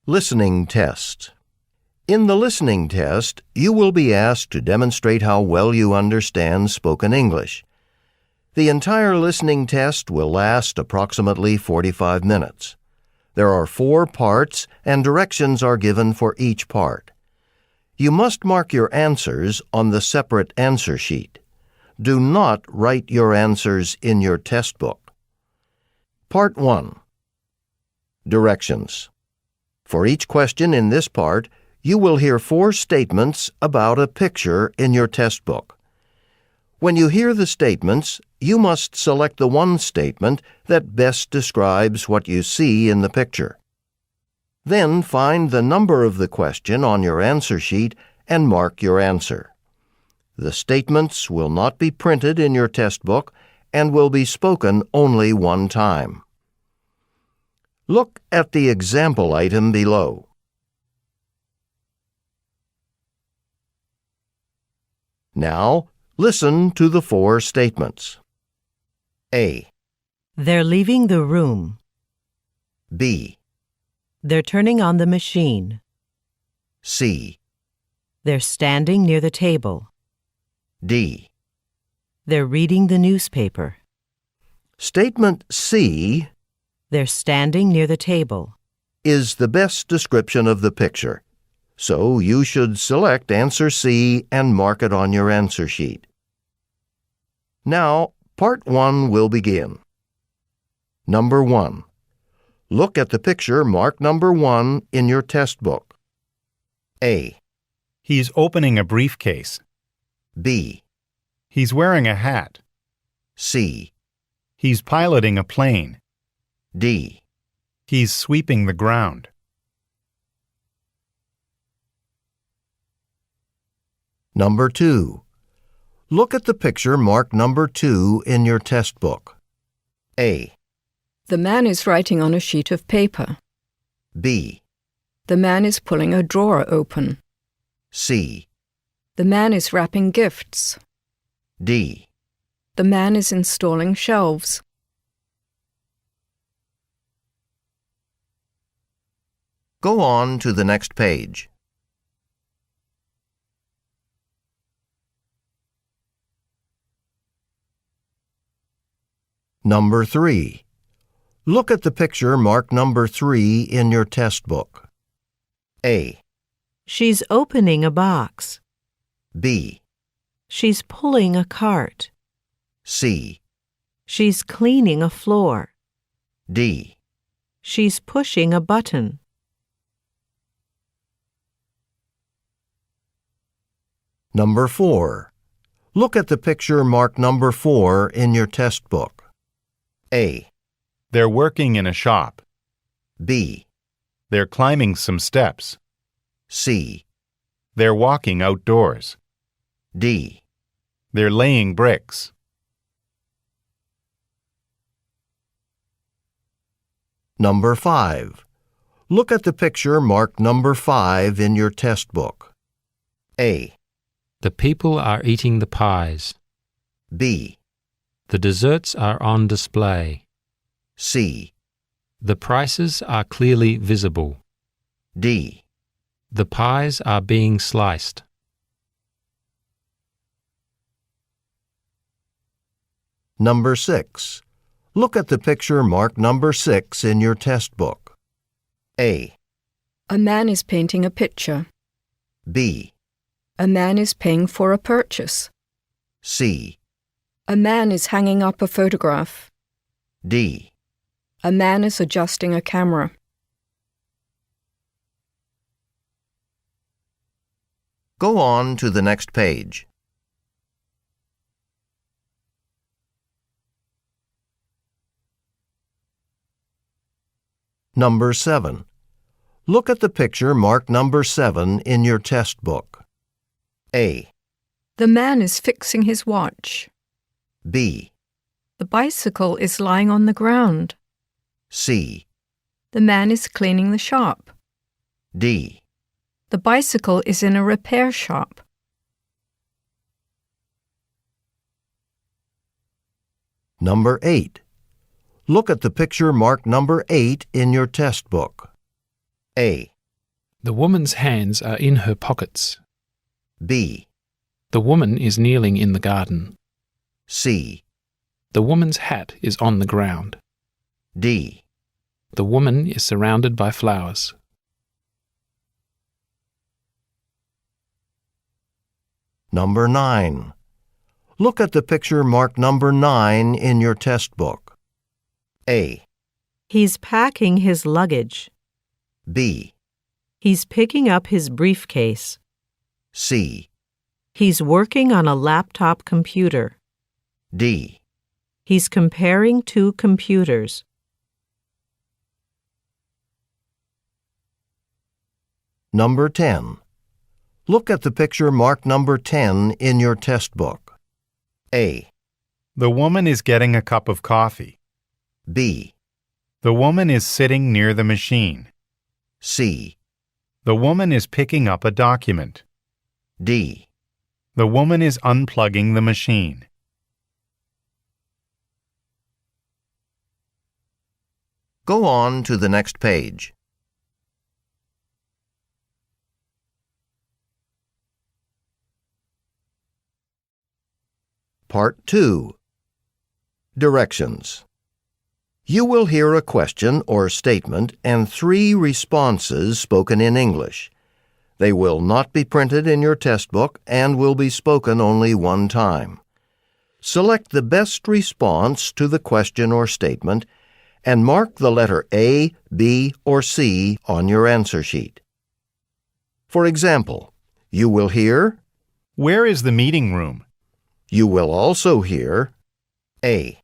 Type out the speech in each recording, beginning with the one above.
Listening test. In the listening test, you will be asked to demonstrate how well you understand spoken English. The entire listening test will last approximately 45 minutes. There are 4 parts, and directions are given for each part. You must mark your answers on the separate answer sheet. Do not write your answers in your test book. Part 1. Directions. For each question in this part, you will hear 4 statements about a picture in your test book. When you hear the statements, you must select the one statement that best describes what you see in the picture. Then find the number of the question on your answer sheet and mark your answer. The statements will not be printed in your test book and will be spoken only one time. Look at the example item below. Now, listen to the 4 statements. A. They're leaving the room. B. They're turning on the machine. C. They're standing near the table. D. They're reading the newspaper. Statement C They're standing near the table. is the best description of the picture, so you should select answer C and mark it on your answer sheet. Now, part 1 will begin. Number 1. Look at the picture marked number 1 in your test book. A. He's opening a briefcase. B. He's wearing a hat. C. He's piloting a plane. D. He's sweeping the ground. Number 2. Look at the picture marked number 2 in your test book. A. The man is writing on a sheet of paper. B. The man is pulling a drawer open. C. The man is wrapping gifts. D. The man is installing shelves. Go on to the next page. Number 3. Look at the picture marked number 3 in your test book. A. She's opening a box. B. She's pulling a cart. C. She's cleaning a floor. D. She's pushing a button. Number 4. Look at the picture marked number 4 in your test book. A. They're working in a shop. B. They're climbing some steps. C. They're walking outdoors. D. They're laying bricks. Number 5. Look at the picture marked number 5 in your test book. A. The people are eating the pies. B. The desserts are on display. C. The prices are clearly visible. D. The pies are being sliced. Number 6. Look at the picture marked number 6 in your test book. A. A man is painting a picture. B. A man is paying for a purchase. C. A man is hanging up a photograph. D. A man is adjusting a camera. Go on to the next page. Number 7. Look at the picture marked number 7 in your test book. A. The man is fixing his watch. B. The bicycle is lying on the ground. C. The man is cleaning the shop. D. The bicycle is in a repair shop. Number 8. Look at the picture marked number 8 in your test book. A. The woman's hands are in her pockets. B, The woman is kneeling in the garden. C, The woman's hat is on the ground. D. The woman is surrounded by flowers. Number 9. Look at the picture marked number 9 in your test book. A, He's packing his luggage. B, He's picking up his briefcase. C, He's working on a laptop computer. D. He's comparing two computers. Number 10. Look at the picture marked number 10 in your test book. A, The woman is getting a cup of coffee. B, The woman is sitting near the machine. C, The woman is picking up a document. D. The woman is unplugging the machine. Go on to the next page. Part 2. Directions. You will hear a question or statement and 3 responses spoken in English. They will not be printed in your test book and will be spoken only one time. Select the best response to the question or statement and mark the letter A, B, or C on your answer sheet. For example, you will hear, Where is the meeting room? you will also hear A,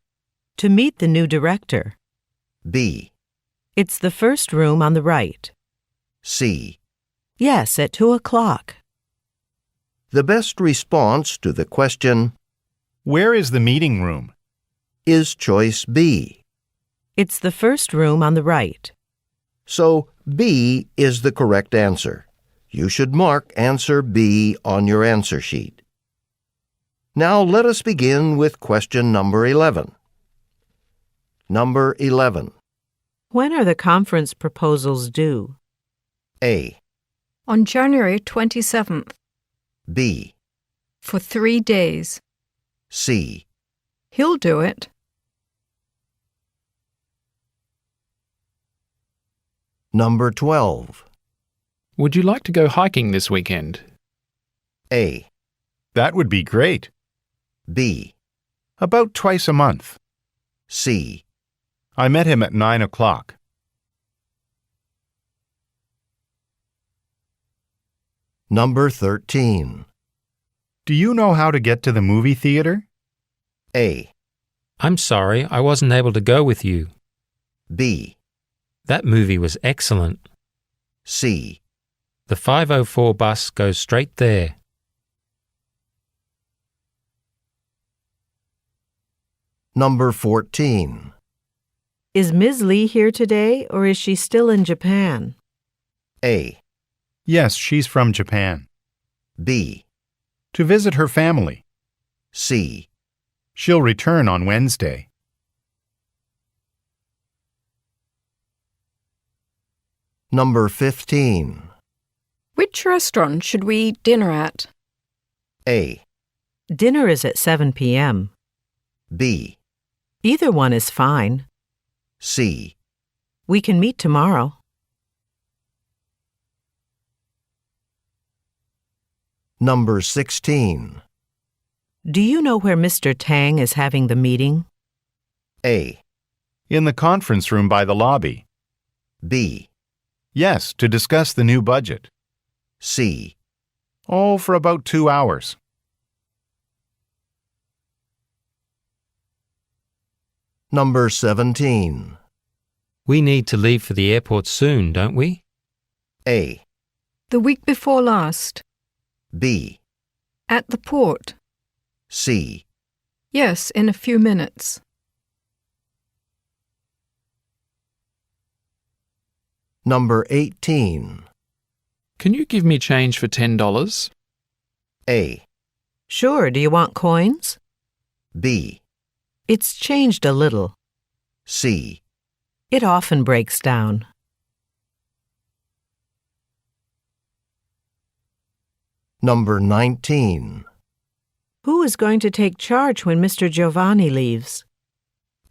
To meet the new director. B, It's the first room on the right. C. Yes, at 2:00. The best response to the question Where is the meeting room? is choice B. It's the first room on the right. So B is the correct answer. You should mark answer B on your answer sheet. Now let us begin with question number 11. Number 11. When are the conference proposals due? A, On January 27th, B, for 3 days. C, He'll do it. Number 12. Would you like to go hiking this weekend? A, That would be great. B, About twice a month. C, I met him at 9 o'clock. Number 13. Do you know how to get to the movie theater? A, I'm sorry, I wasn't able to go with you. B, That movie was excellent. C, The 504 bus goes straight there. Number 14. Is Ms. Lee here today, or is she still in Japan? A, Yes, she's from Japan. B, To visit her family. C. She'll return on Wednesday. Number 15. Which restaurant should we eat dinner at? A, Dinner is at 7 p.m. B, Either one is fine. C. We can meet tomorrow. Number 16. Do you know where Mr. Tang is having the meeting? A, In the conference room by the lobby. B, Yes, to discuss the new budget. C. Oh, for about 2 hours. Number 17. We need to leave for the airport soon, don't we? A, The week before last. B, At the port. C. Yes, in a few minutes. Number 18. Can you give me change for $10? A, Sure, do you want coins? B, It's changed a little. C. It often breaks down. Number 19. Who is going to take charge when Mr. Giovanni leaves?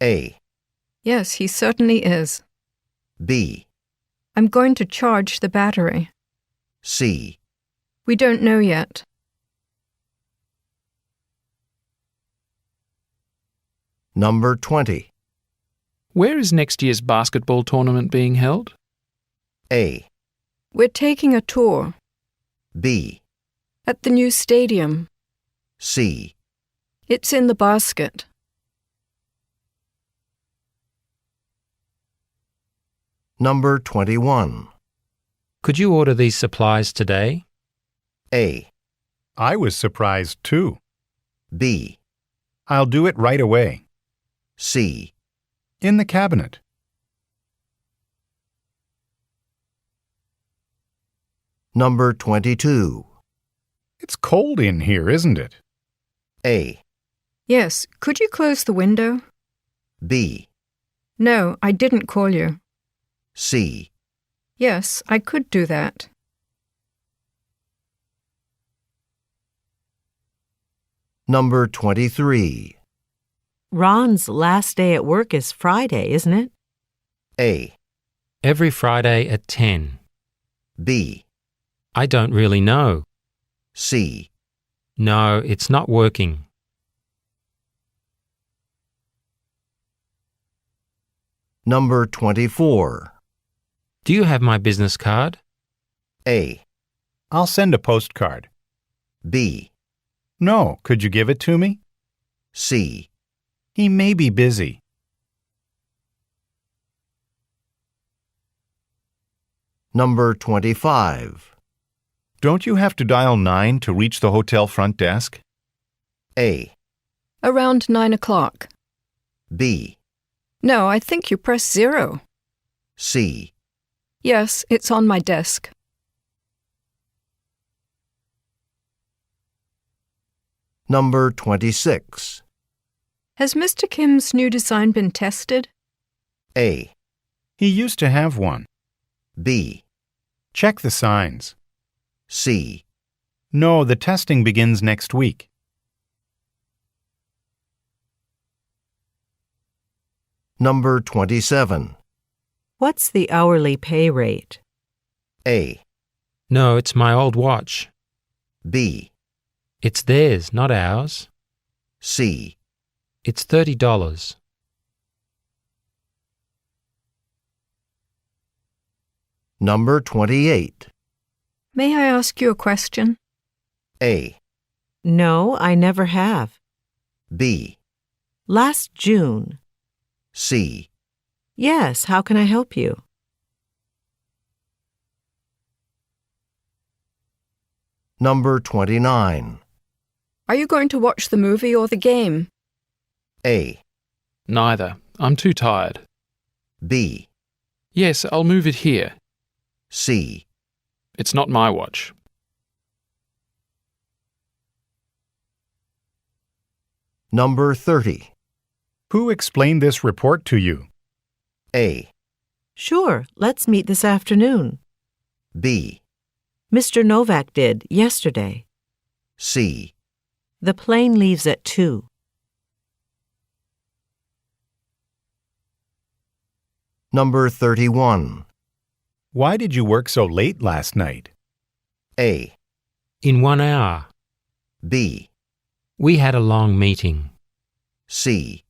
A. Yes, he certainly is. B. I'm going to charge the battery. C. We don't know yet. Number 20. Where is next year's basketball tournament being held? A. We're taking a tour. B. At the new stadium. C. It's in the basket. Number 21. Could you order these supplies today? A. I was surprised too. B. I'll do it right away. C. In the cabinet. Number 22. It's cold in here, isn't it? A. Yes, could you close the window? B. No, I didn't call you. C. Yes, I could do that. Number 23. Ron's last day at work is Friday, isn't it? A. Every Friday at 10. B. I don't really know. C. No, it's not working. Number 24. Do you have my business card? A. I'll send a postcard. B. No, could you give it to me? C. He may be busy. Number 25. Don't you have to dial 9 to reach the hotel front desk? A. Around 9 o'clock. B. No, I think you press 0. C. Yes, it's on my desk. Number 26. Has Mr. Kim's new design been tested? A. He used to have one. B. Check the signs. C. No, the testing begins next week. Number 27. What's the hourly pay rate? A. No, it's my old watch. B. It's theirs, not ours. C. It's $30. Number 28. May I ask you a question? A. No, I never have. B. Last June. C. Yes, how can I help you? Number 29. Are you going to watch the movie or the game? A. Neither. I'm too tired. B. Yes, I'll move it here. C. It's not my watch. Number 30. Who explained this report to you? A. Sure, let's meet this afternoon. B. Mr. Novak did yesterday. C. The plane leaves at 2. Number 31. Why did you work so late last night? A. In 1 hour. B. We had a long meeting. C.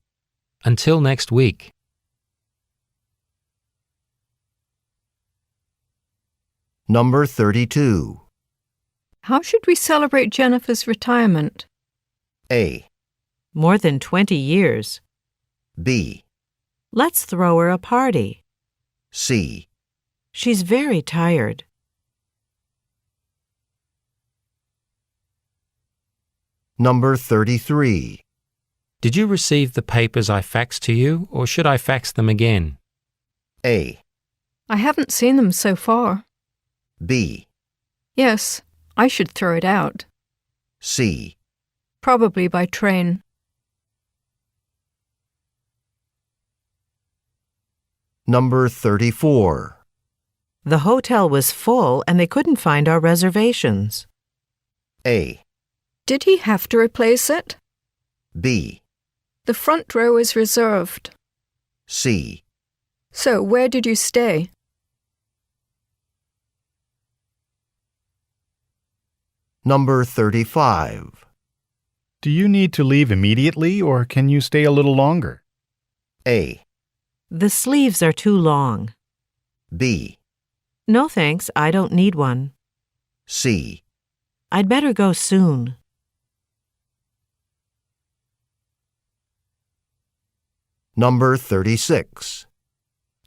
Until next week. Number 32. How should we celebrate Jennifer's retirement? A. More than 20 years. B. Let's throw her a party. C. She's very tired. Number 33. Did you receive the papers I faxed to you, or should I fax them again? A. I haven't seen them so far. B. Yes, I should throw it out. C. Probably by train. Number 34. The hotel was full and they couldn't find our reservations. A. Did he have to replace it? B. The front row is reserved. C. So, where did you stay? Number 35. Do you need to leave immediately or can you stay a little longer? A. The sleeves are too long. B. No thanks, I don't need one. C. I'd better go soon. Number 36.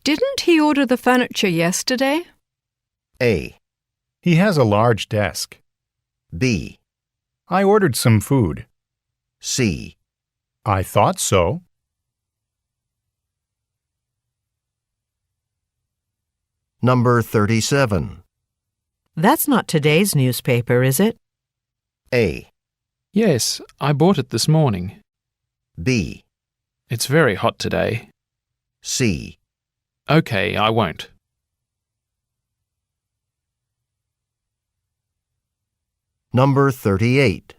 Didn't he order the furniture yesterday? A. He has a large desk. B. I ordered some food. C. I thought so. Number 37. That's not today's newspaper, is it? A. Yes, I bought it this morning. B. It's very hot today. C. Okay, I won't. Number 38.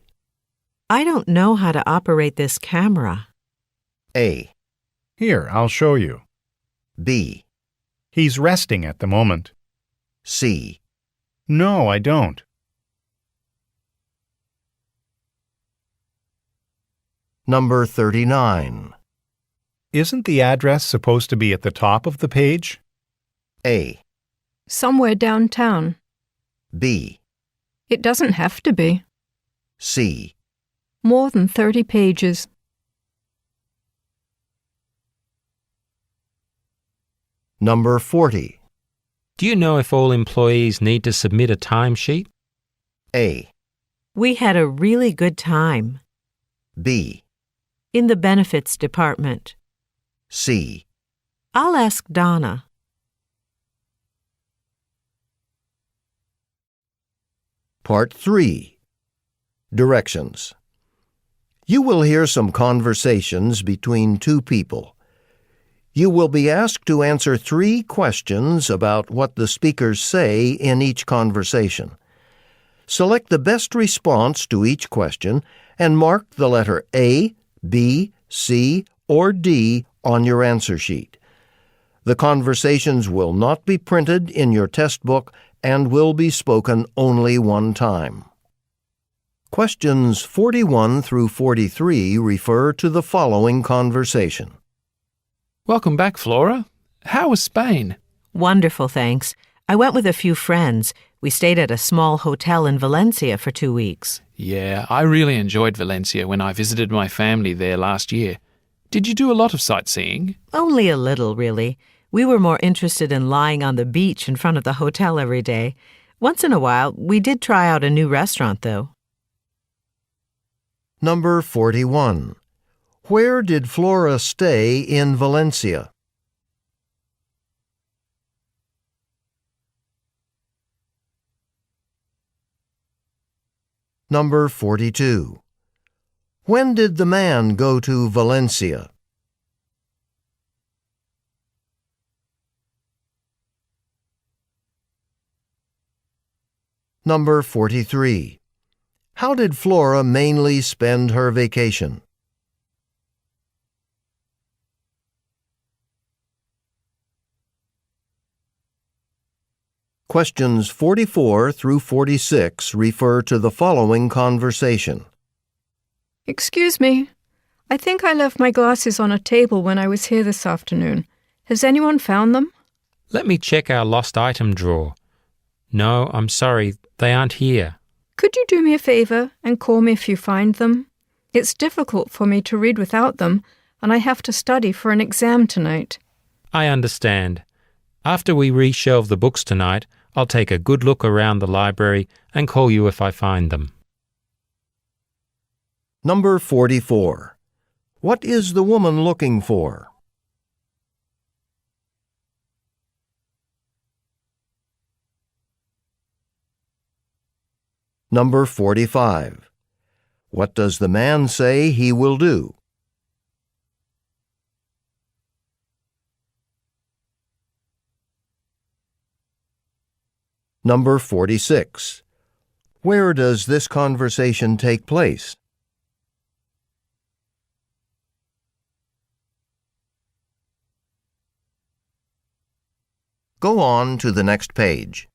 I don't know how to operate this camera. A. Here, I'll show you. B. He's resting at the moment. C. No, I don't. Number 39. Isn't the address supposed to be at the top of the page? A. Somewhere downtown. B. It doesn't have to be. C. More than 30 pages. Number 40. Do you know if all employees need to submit a timesheet? A. We had a really good time. B. In the benefits department. C. I'll ask Donna. Part 3. Directions. You will hear some conversations between two people. You will be asked to answer 3 questions about what the speakers say in each conversation. Select the best response to each question and mark the letter A, B, C, or D on your answer sheet. The conversations will not be printed in your test book and will be spoken only one time. Questions 41 through 43 refer to the following conversation. Welcome back, Flora. How was Spain? Wonderful, thanks. I went with a few friends. We stayed at a small hotel in Valencia for 2 weeks. Yeah, I really enjoyed Valencia when I visited my family there last year. Did you do a lot of sightseeing? Only a little, really. We were more interested in lying on the beach in front of the hotel every day. Once in a while, we did try out a new restaurant, though. Number 41. Where did Flora stay in Valencia? Number 42. When did the man go to Valencia? Number 43. How did Flora mainly spend her vacation? Questions 44 through 46 refer to the following conversation. Excuse me. I think I left my glasses on a table when I was here this afternoon. Has anyone found them? Let me check our lost item drawer. No, I'm sorry, they aren't here. Could you do me a favor and call me if you find them? It's difficult for me to read without them, and I have to study for an exam tonight. I understand. After we reshelve the books tonight, I'll take a good look around the library and call you if I find them. Number 44. What is the woman looking for? Number 45. What does the man say he will do? Number 46. Where does this conversation take place? Go on to the next page.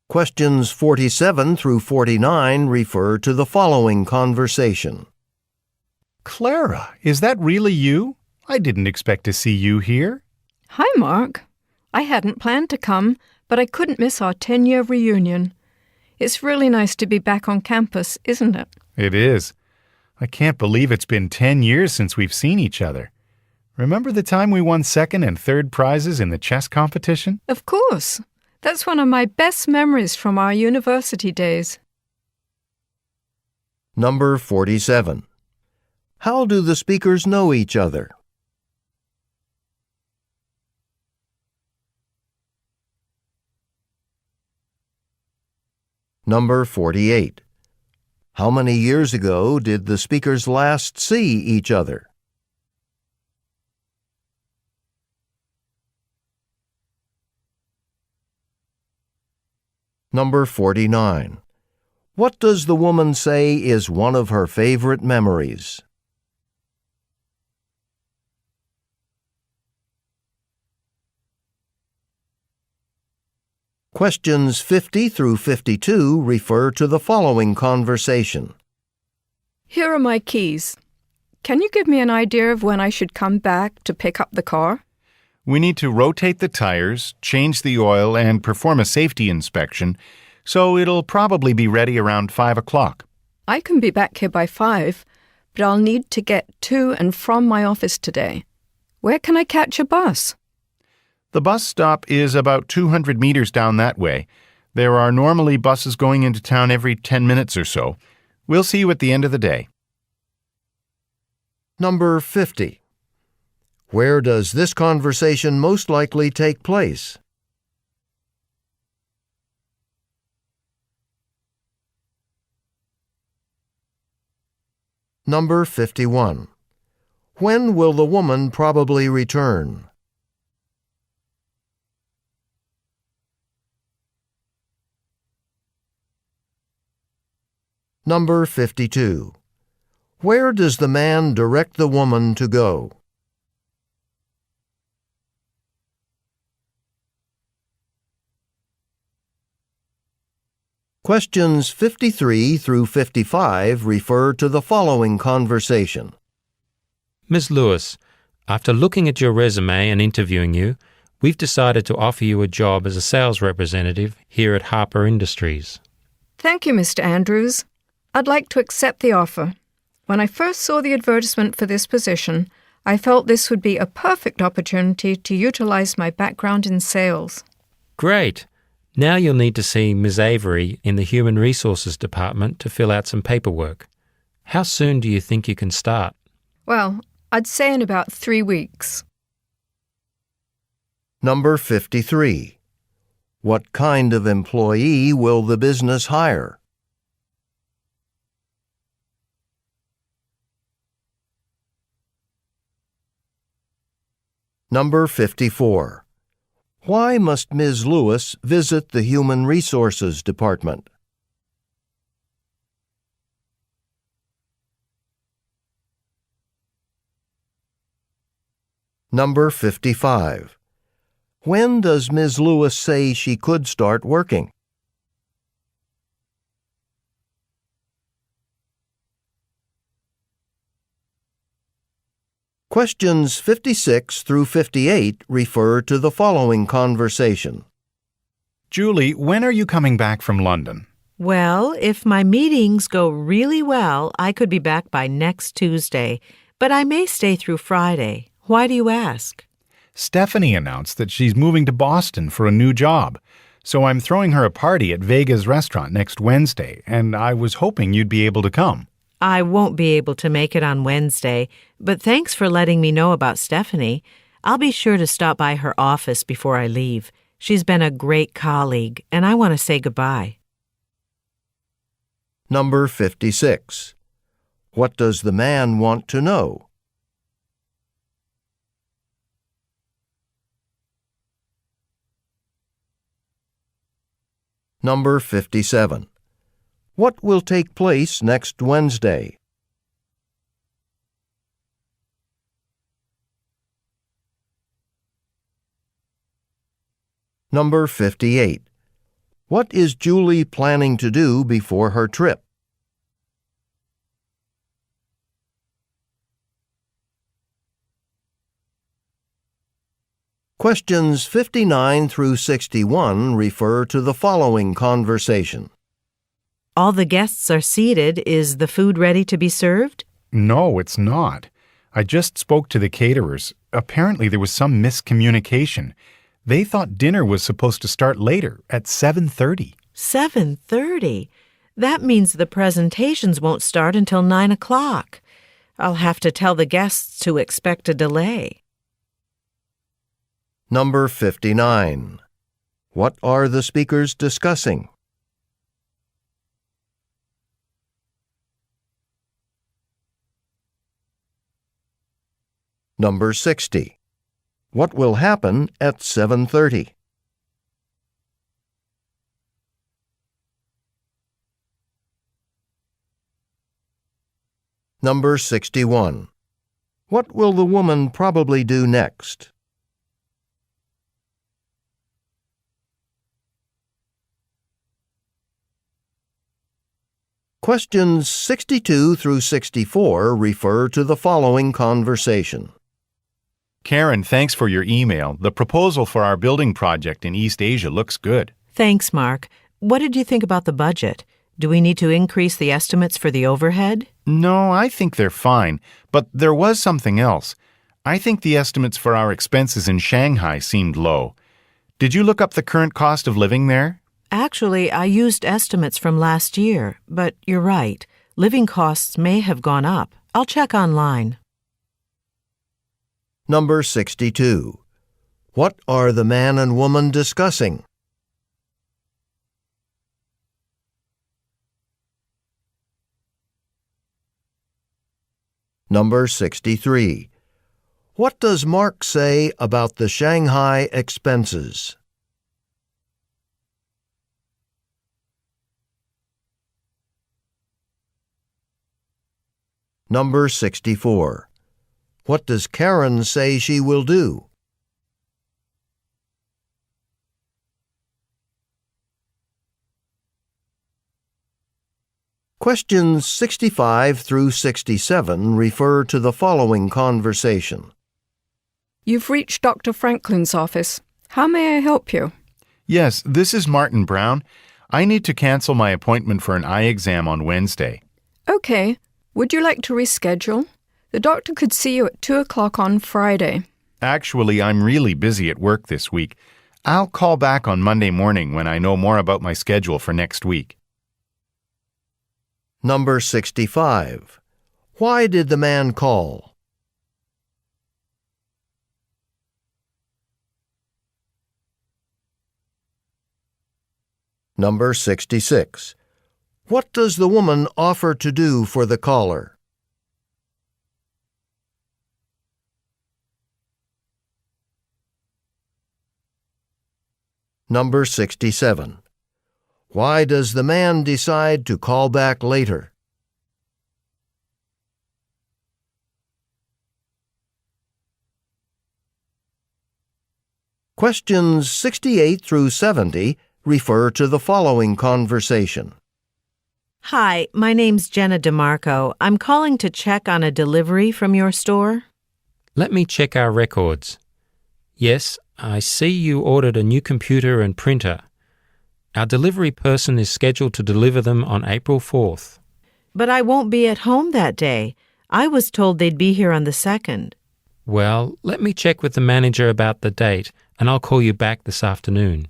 Questions 47 through 49 refer to the following conversation. Clara, is that really you? I didn't expect to see you here. Hi, Mark. I hadn't planned to come, but I couldn't miss our 10-year reunion. It's really nice to be back on campus, isn't it? It is. I can't believe it's been 10 years since we've seen each other. Remember the time we won second and third prizes in the chess competition? Of course. That's one of my best memories from our university days. Number 47. How do the speakers know each other? Number 48. How many years ago did the speakers last see each other? Number 49. What does the woman say is one of her favorite memories? Questions 50 through 52 refer to the following conversation. Here are my keys. Can you give me an idea of when I should come back to pick up the car? We need to rotate the tires, change the oil, and perform a safety inspection, so it'll probably be ready around 5 o'clock. I can be back here by 5, but I'll need to get to and from my office today. Where can I catch a bus? The bus stop is about 200 meters down that way. There are normally buses going into town every 10 minutes or so. We'll see you at the end of the day. Number 50. Where does this conversation most likely take place? Number 51. When will the woman probably return? Number 52. Where does the man direct the woman to go? Questions 53 through 55 refer to the following conversation. Ms. Lewis, after looking at your resume and interviewing you, we've decided to offer you a job as a sales representative here at Harper Industries. Thank you, Mr. Andrews. I'd like to accept the offer. When I first saw the advertisement for this position, I felt this would be a perfect opportunity to utilize my background in sales. Great! Now you'll need to see Ms. Avery in the Human Resources Department to fill out some paperwork. How soon do you think you can start? Well, I'd say in about 3 weeks. Number 53. What kind of employee will the business hire? Number 54. Why must Ms. Lewis visit the Human Resources Department? Number 55. When does Ms. Lewis say she could start working? Questions 56 through 58 refer to the following conversation. Julie, when are you coming back from London? Well, if my meetings go really well, I could be back by next Tuesday, but I may stay through Friday. Why do you ask? Stephanie announced that she's moving to Boston for a new job, so I'm throwing her a party at Vega's restaurant next Wednesday, and I was hoping you'd be able to come. I won't be able to make it on Wednesday, but thanks for letting me know about Stephanie. I'll be sure to stop by her office before I leave. She's been a great colleague, and I want to say goodbye. Number 56. What does the man want to know? Number 57. What will take place next Wednesday? Number 58. What is Julie planning to do before her trip? Questions 59 through 61 refer to the following conversation. All the guests are seated. Is the food ready to be served? No, it's not. I just spoke to the caterers. Apparently there was some miscommunication. They thought dinner was supposed to start later, at 7:30. 7:30? That means the presentations won't start until 9 o'clock. I'll have to tell the guests to expect a delay. Number 59. What are the speakers discussing? Number 60. What will happen at 7:30? Number 61. What will the woman probably do next? Questions 62 through 64 refer to the following conversation. Karen, thanks for your email. The proposal for our building project in East Asia looks good. Thanks, Mark. What did you think about the budget? Do we need to increase the estimates for the overhead? No, I think they're fine, but there was something else. I think the estimates for our expenses in Shanghai seemed low. Did you look up the current cost of living there? Actually, I used estimates from last year, but you're right. Living costs may have gone up. I'll check online. Number 62. What are the man and woman discussing? Number 63. What does Mark say about the Shanghai expenses? Number 64. What does Karen say she will do? Questions 65 through 67 refer to the following conversation. You've reached Dr. Franklin's office. How may I help you? Yes, this is Martin Brown. I need to cancel my appointment for an eye exam on Wednesday. Okay. Would you like to reschedule? The doctor could see you at 2 o'clock on Friday. Actually, I'm really busy at work this week. I'll call back on Monday morning when I know more about my schedule for next week. Number 65. Why did the man call? Number 66. What does the woman offer to do for the caller? Number 67. Why does the man decide to call back later? Questions 68 through 70 refer to the following conversation. Hi, my name's Jenna DeMarco. I'm calling to check on a delivery from your store. Let me check our records. Yes, I see you ordered a new computer and printer. Our delivery person is scheduled to deliver them on April 4th. But I won't be at home that day. I was told they'd be here on the 2nd. Well, let me check with the manager about the date, and I'll call you back this afternoon.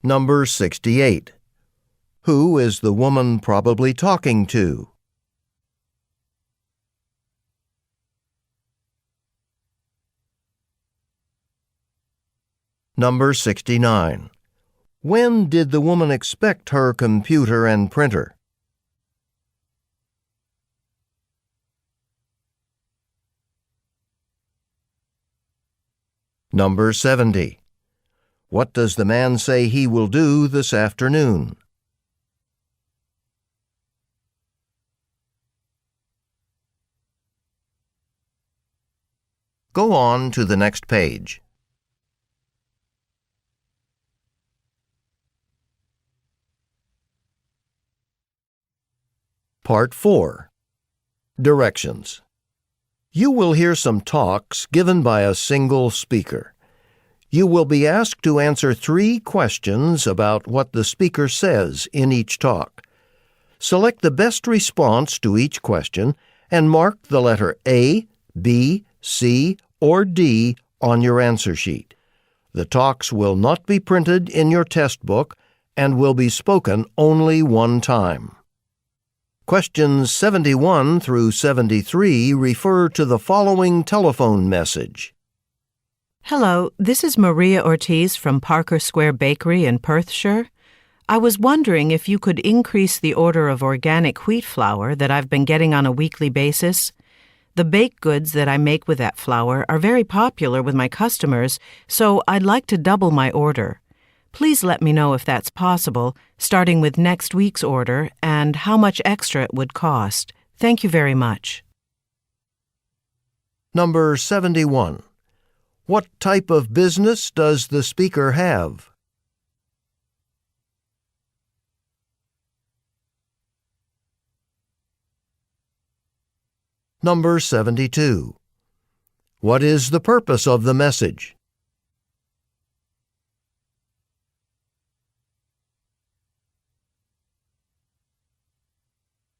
Number 68. Who is the woman probably talking to? Number 69. When did the woman expect her computer and printer? Number 70. What does the man say he will do this afternoon? Go on to the next page. Part 4. Directions. You will hear some talks given by a single speaker. You will be asked to answer 3 questions about what the speaker says in each talk. Select the best response to each question and mark the letter A, B, C, or D on your answer sheet. The talks will not be printed in your test book and will be spoken only one time. Questions 71 through 73 refer to the following telephone message. Hello, this is Maria Ortiz from Parker Square Bakery in Perthshire. I was wondering if you could increase the order of organic wheat flour that I've been getting on a weekly basis. The baked goods that I make with that flour are very popular with my customers, so I'd like to double my order. Please let me know if that's possible, starting with next week's order and how much extra it would cost. Thank you very much. Number 71. What type of business does the speaker have? Number 72. What is the purpose of the message?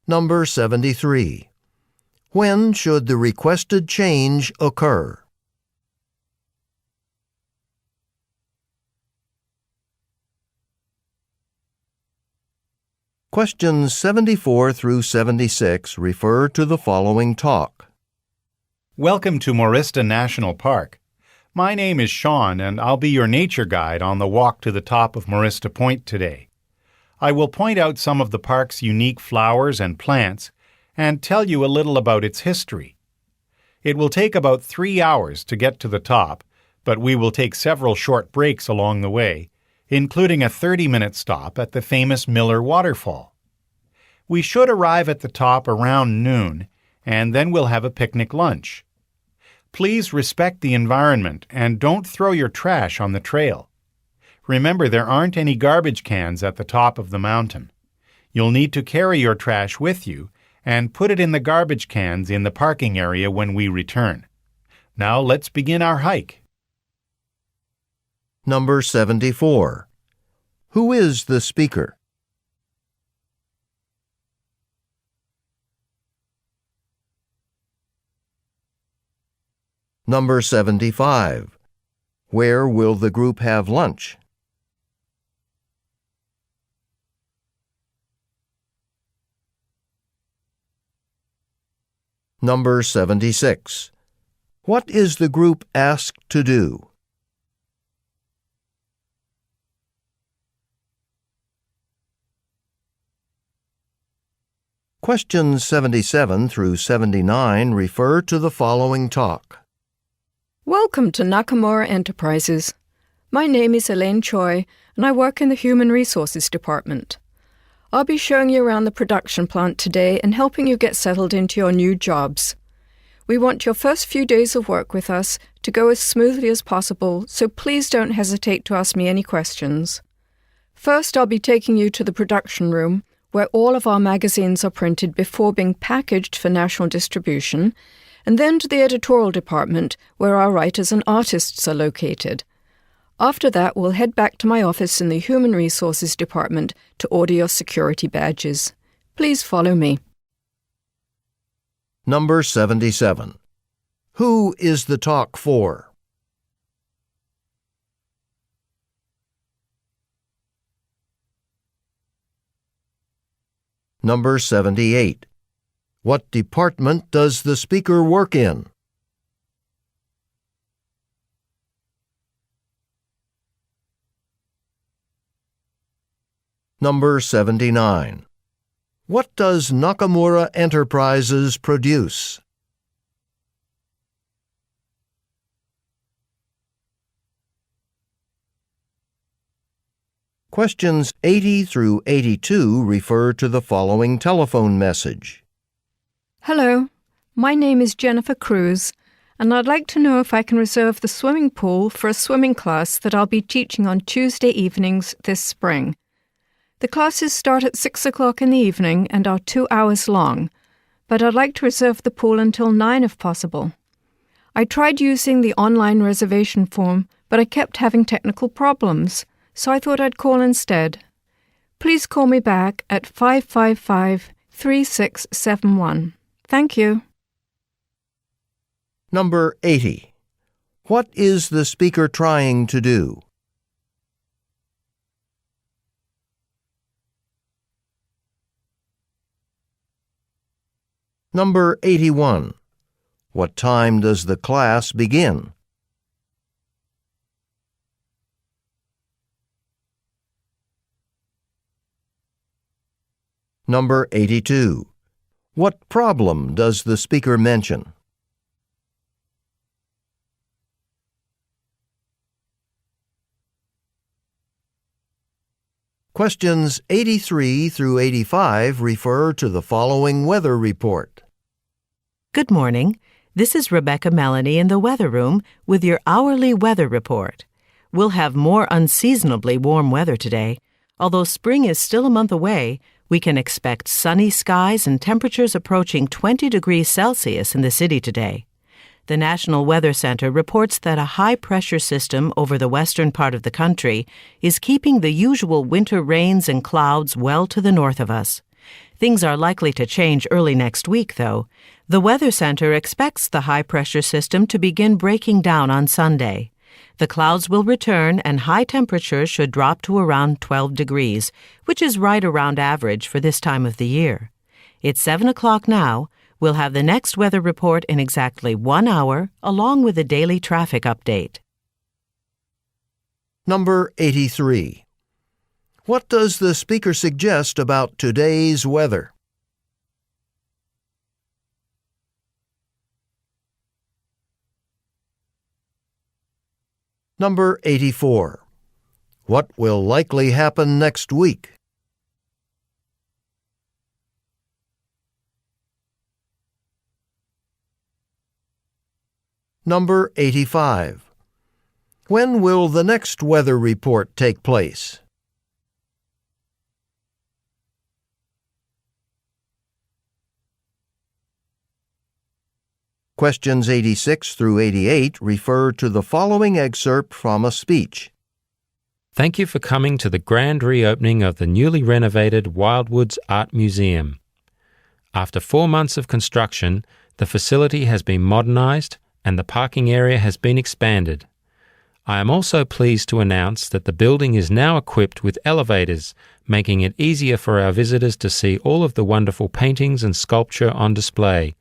Number 73. When should the requested change occur? Questions 74 through 76 refer to the following talk. Welcome to Morista National Park. My name is Sean, and I'll be your nature guide on the walk to the top of Morista Point today. I will point out some of the park's unique flowers and plants and tell you a little about its history. It will take about 3 hours to get to the top, but we will take several short breaks along the way, including a 30-minute stop at the famous Miller Waterfall. We should arrive at the top around noon, and then we'll have a picnic lunch. Please respect the environment and don't throw your trash on the trail. Remember, there aren't any garbage cans at the top of the mountain. You'll need to carry your trash with you and put it in the garbage cans in the parking area when we return. Now let's begin our hike. Number 74. Who is the speaker? Number 75. Where will the group have lunch? Number 76. What is the group asked to do? Questions 77 through 79 refer to the following talk. Welcome to Nakamura Enterprises. My name is Elaine Choi, and I work in the Human Resources Department. I'll be showing you around the production plant today and helping you get settled into your new jobs. We want your first few days of work with us to go as smoothly as possible, so please don't hesitate to ask me any questions. First, I'll be taking you to the production room, where all of our magazines are printed before being packaged for national distribution, and then to the editorial department, where our writers and artists are located. After that, we'll head back to my office in the Human Resources Department to order your security badges. Please follow me. Number 77. Who is the talk for? Number 78. What department does the speaker work in? Number 79. What does Nakamura Enterprises produce? Questions 80 through 82 refer to the following telephone message. Hello, my name is Jennifer Cruz, and I'd like to know if I can reserve the swimming pool for a swimming class that I'll be teaching on Tuesday evenings this spring. The classes start at 6 o'clock in the evening and are 2 hours long, but I'd like to reserve the pool until 9 if possible. I tried using the online reservation form, but I kept having technical problems, so I thought I'd call instead. Please call me back at 555-3671. Thank you. Number 80. What is the speaker trying to do? Number 81. What time does the class begin? Number 82. What problem does the speaker mention? Questions 83 through 85 refer to the following weather report. Good morning. This is Rebecca Melanie in the weather room with your hourly weather report. We'll have more unseasonably warm weather today. Although spring is still a month away, we can expect sunny skies and temperatures approaching 20 degrees Celsius in the city today. The National Weather Center reports that a high-pressure system over the western part of the country is keeping the usual winter rains and clouds well to the north of us. Things are likely to change early next week, though. The Weather Center expects the high-pressure system to begin breaking down on Sunday. The clouds will return and high temperatures should drop to around 12 degrees, which is right around average for this time of the year. It's 7 o'clock now. We'll have the next weather report in exactly 1 hour, along with a daily traffic update. Number 83. What does the speaker suggest about today's weather? Number 84. What will likely happen next week? Number 85. When will the next weather report take place? Questions 86 through 88 refer to the following excerpt from a speech. Thank you for coming to the grand reopening of the newly renovated Wildwoods Art Museum. After 4 months of construction, the facility has been modernized and the parking area has been expanded. I am also pleased to announce that the building is now equipped with elevators, making it easier for our visitors to see all of the wonderful paintings and sculpture on display.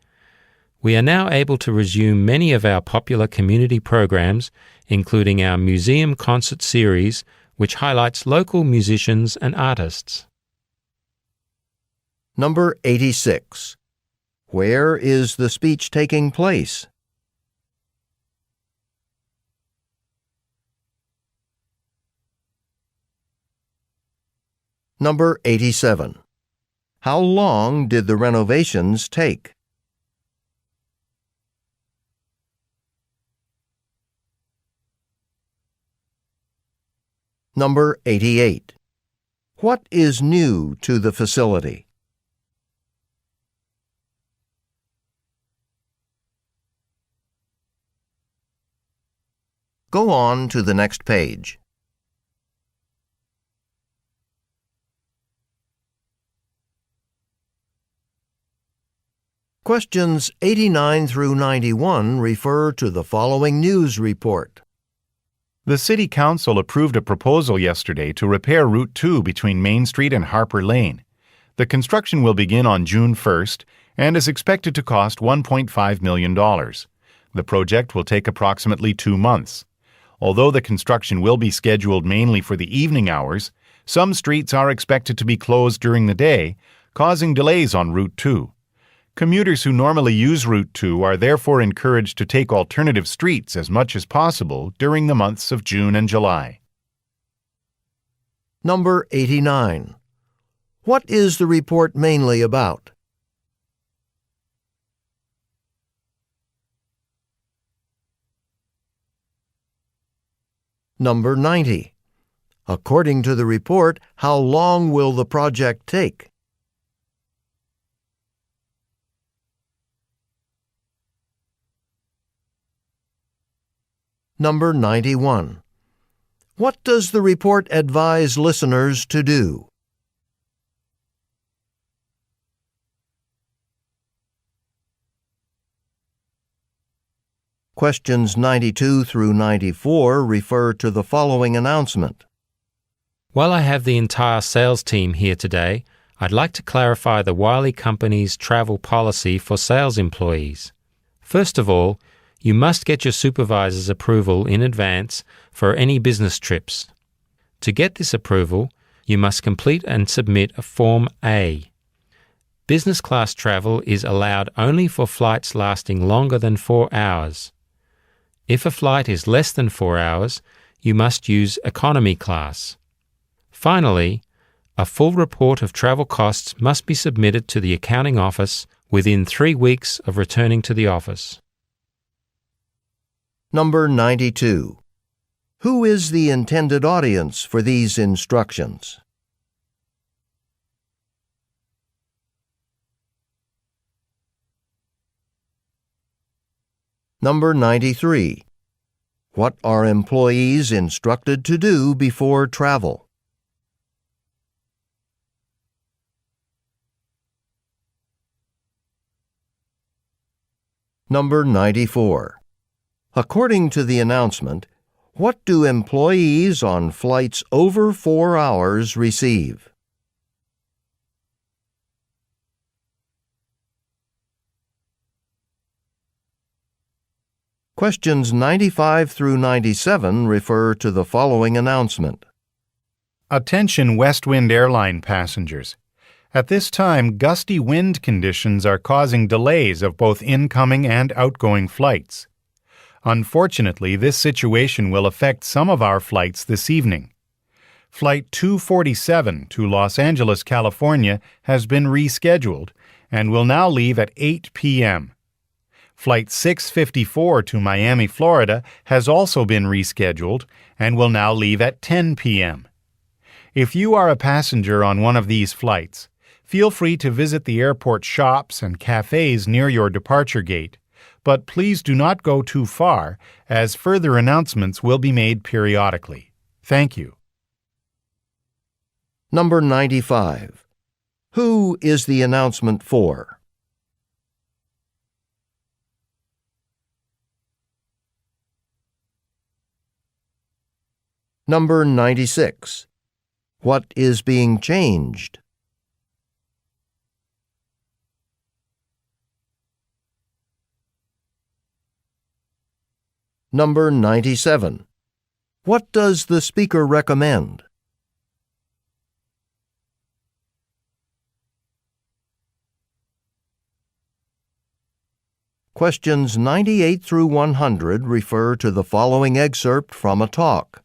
We are now able to resume many of our popular community programs, including our Museum Concert Series, which highlights local musicians and artists. Number 86. Where is the speech taking place? Number 87. How long did the renovations take? Number 88. What is new to the facility? Go on to the next page. Questions 89 through 91 refer to the following news report. The City Council approved a proposal yesterday to repair Route 2 between Main Street and Harper Lane. The construction will begin on June 1st and is expected to cost $1.5 million. The project will take approximately 2 months. Although the construction will be scheduled mainly for the evening hours, some streets are expected to be closed during the day, causing delays on Route 2. Commuters who normally use Route 2 are therefore encouraged to take alternative streets as much as possible during the months of June and July. Number 89. What is the report mainly about? Number 90. According to the report, how long will the project take? Number 91. What does the report advise listeners to do? Questions 92 through 94 refer to the following announcement. While I have the entire sales team here today, I'd like to clarify the Wiley Company's travel policy for sales employees. First of all, you must get your supervisor's approval in advance for any business trips. To get this approval, you must complete and submit a Form A. Business class travel is allowed only for flights lasting longer than 4 hours. If a flight is less than 4 hours, you must use economy class. Finally, a full report of travel costs must be submitted to the accounting office within 3 weeks of returning to the office. Number 92. Who is the intended audience for these instructions? Number 93. What are employees instructed to do before travel? Number 94. According to the announcement, what do employees on flights over 4 hours receive? Questions 95 through 97 refer to the following announcement. Attention Westwind Airline passengers. At this time, gusty wind conditions are causing delays of both incoming and outgoing flights. Unfortunately, this situation will affect some of our flights this evening. Flight 247 to Los Angeles, California has been rescheduled and will now leave at 8 p.m. Flight 654 to Miami, Florida has also been rescheduled and will now leave at 10 p.m. If you are a passenger on one of these flights, feel free to visit the airport shops and cafes near your departure gate, but please do not go too far, as further announcements will be made periodically. Thank you. Number 95. Who is the announcement for? Number 96. What is being changed? Number 97. What does the speaker recommend? Questions 98 through 100 refer to the following excerpt from a talk.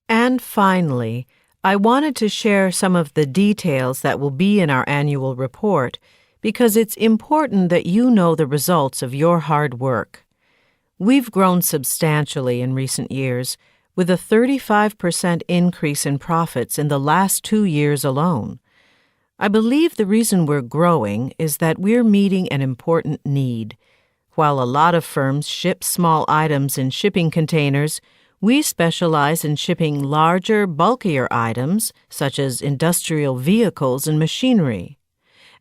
And finally, I wanted to share some of the details that will be in our annual report because it's important that you know the results of your hard work. We've grown substantially in recent years, with a 35% increase in profits in the last 2 years alone. I believe the reason we're growing is that we're meeting an important need. While a lot of firms ship small items in shipping containers, we specialize in shipping larger, bulkier items, such as industrial vehicles and machinery.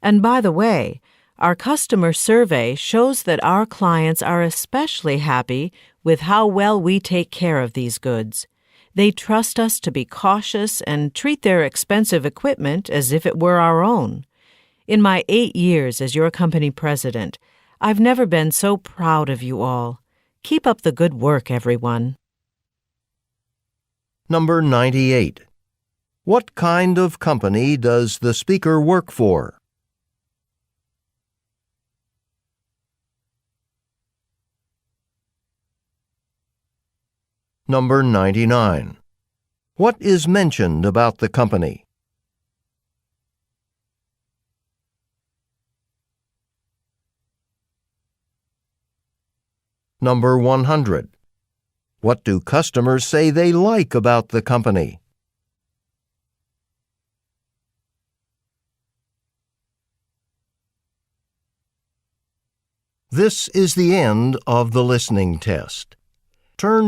And by the way, our customer survey shows that our clients are especially happy with how well we take care of these goods. They trust us to be cautious and treat their expensive equipment as if it were our own. In my 8 years as your company president, I've never been so proud of you all. Keep up the good work, everyone. Number 98. What kind of company does the speaker work for? Number 99. What is mentioned about the company? Number 100. What do customers say they like about the company? This is the end of the listening test. Turn